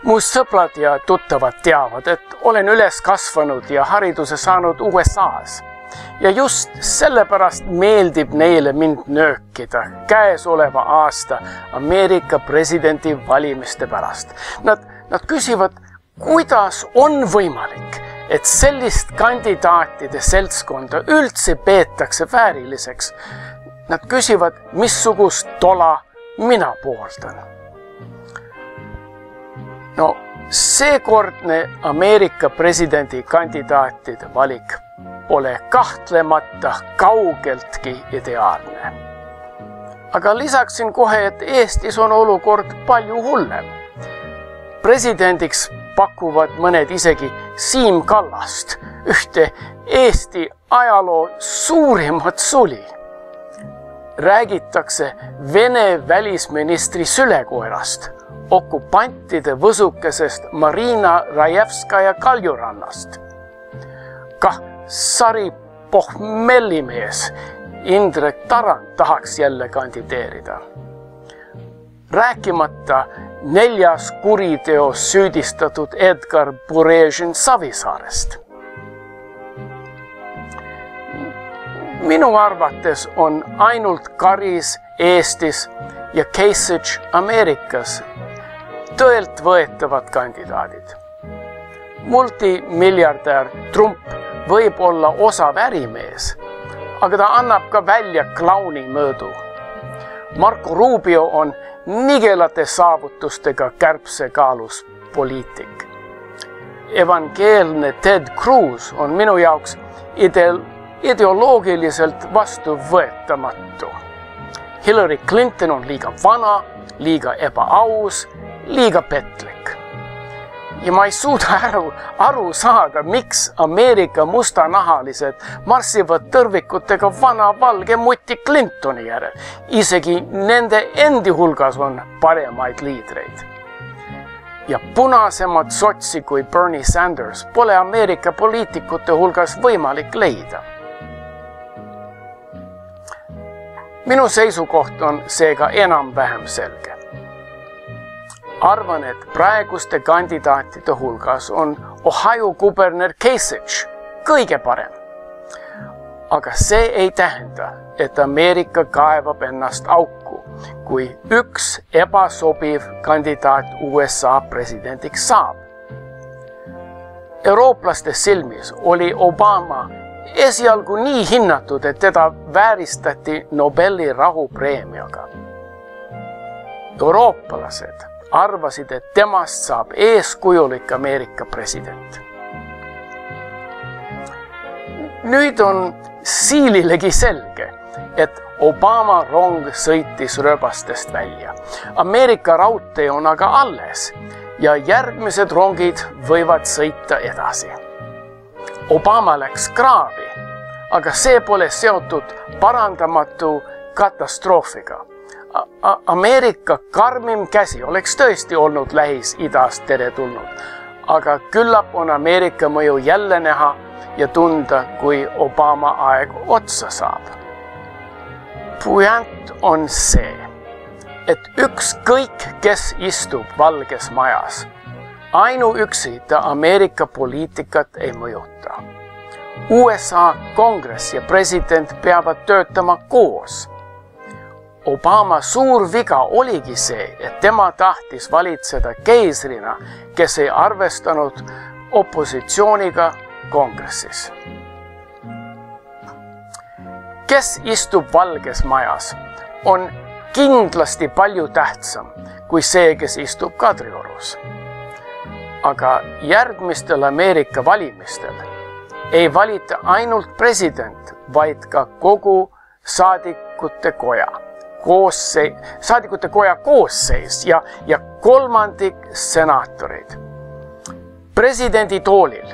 Mu sõbrad ja tuttavad teavad, et olen üles kasvanud ja hariduse saanud USAs. Ja just sellepärast meeldib neile mind nöökida käesoleva aasta Ameerika presidendi valimiste pärast. Nad küsivad, kuidas on võimalik, et sellist kandidaatide seltskonda üldse peetakse vääriliseks. Nad küsivad, missugust tola mina pooldan. No, seekordne Ameerika presidendi kandidaatide valik pole kahtlemata kaugeltki ideaalne. Aga lisaksin kohe, et Eestis on olukord palju hullem. Presidendiks pakuvad mõned isegi Siim Kallast, ühte Eesti ajaloo suurimat suli. Räägitakse Vene välisministri sülekoerast, okupantide võsukesest Marina Rajevskaja Kaljurannast. Kah sari pohmellimees Indrek Tarand tahaks jälle kandideerida. Rääkimata 4 kuriteos süüdistatud Edgar Burežin Savisaarest. Minu arvates on ainult Karis Eestis ja Kasich Ameerikas tõelt võetavad kandidaadid. Multimiljardär Trump võib olla osav ärimees, aga ta annab ka välja klauni mõõdu. Marco Rubio on nigelate saavutustega kärbsekaalus poliitik. Evangeelne Ted Cruz on minu jaoks ideoloogiliselt vastuvõetamatu. Hillary Clinton on liiga vana, liiga ebaaus, liiga petlik. Ja ma ei suuda aru saada, miks Ameerika mustanahalised marssivad tõrvikutega vana valge mutti Clintoni järel. Isegi nende endi hulgas on paremaid liidreid. Ja punasemad sotsi kui Bernie Sanders pole Ameerika poliitikute hulgas võimalik leida. Minu seisukoht on seega enam-vähem selge. Arvan, et praeguste kandidaatide hulgas on Ohio kuberner Kasich kõige parem. Aga see ei tähenda, et Ameerika kaevab ennast auku, kui üks ebasobiv kandidaat USA presidendiks saab. Eurooplaste silmis oli Obama esialgu nii hinnatud, et teda vääristati Nobeli rahupreemiaga. Euroopalased arvasid, et temast saab eeskujulik Ameerika president. Nüüd on siililegi selge, et Obama rong sõitis rööbastest välja. Ameerika raudtee on aga alles ja järgmised rongid võivad sõita edasi. Obama läks kraavi, aga see pole seotud parandamatu katastroofiga. Ameerika karmim käsi oleks tõesti olnud Lähis-Idast teretulnud, aga küllap on Ameerika mõju jälle näha ja tunda, kui Obama aeg otsa saab. Puänt on see, et ükskõik, kes istub Valges Majas, ainuüksi ta Ameerika poliitikat ei mõjuta. USA kongress ja president peavad töötama koos. Obama suur viga oligi see, et tema tahtis valitseda keisrina, kes ei arvestanud opositsiooniga kongressis. Kes istub Valges Majas, on kindlasti palju tähtsam kui see, kes istub Kadriorus. Aga järgmistel Ameerika valimistel ei valita ainult president, vaid ka kogu saadikute koja koosseis ja kolmandik senaatoreid. Presidendi toolil,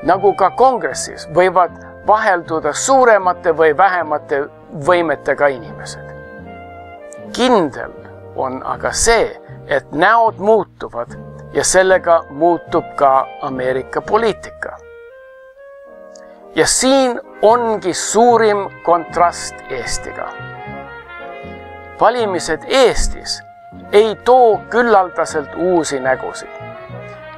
nagu ka kongressis, võivad vahelduda suuremate või vähemate võimetega inimesed. Kindel on aga see, et näod muutuvad ja sellega muutub ka Ameerika poliitika. Ja siin ongi suurim kontrast Eestiga. Valimised Eestis ei too küllaldaselt uusi nägusid.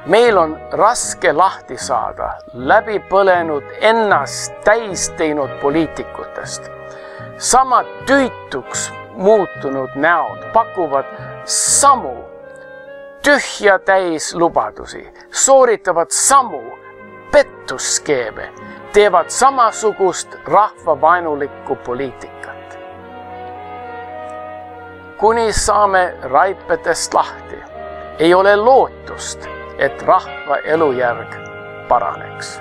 meil on raske lahti saada läbi põlenud ennast täis teinud poliitikutest. Sama tüütuks muutunud näod pakuvad samu tühja täis lubadusi, sooritavad samu pettusskeeme, teevad samasugust rahvavaenulikku poliitikat. Kuni saame raipetest lahti, ei ole lootust, et rahva elujärg paraneks.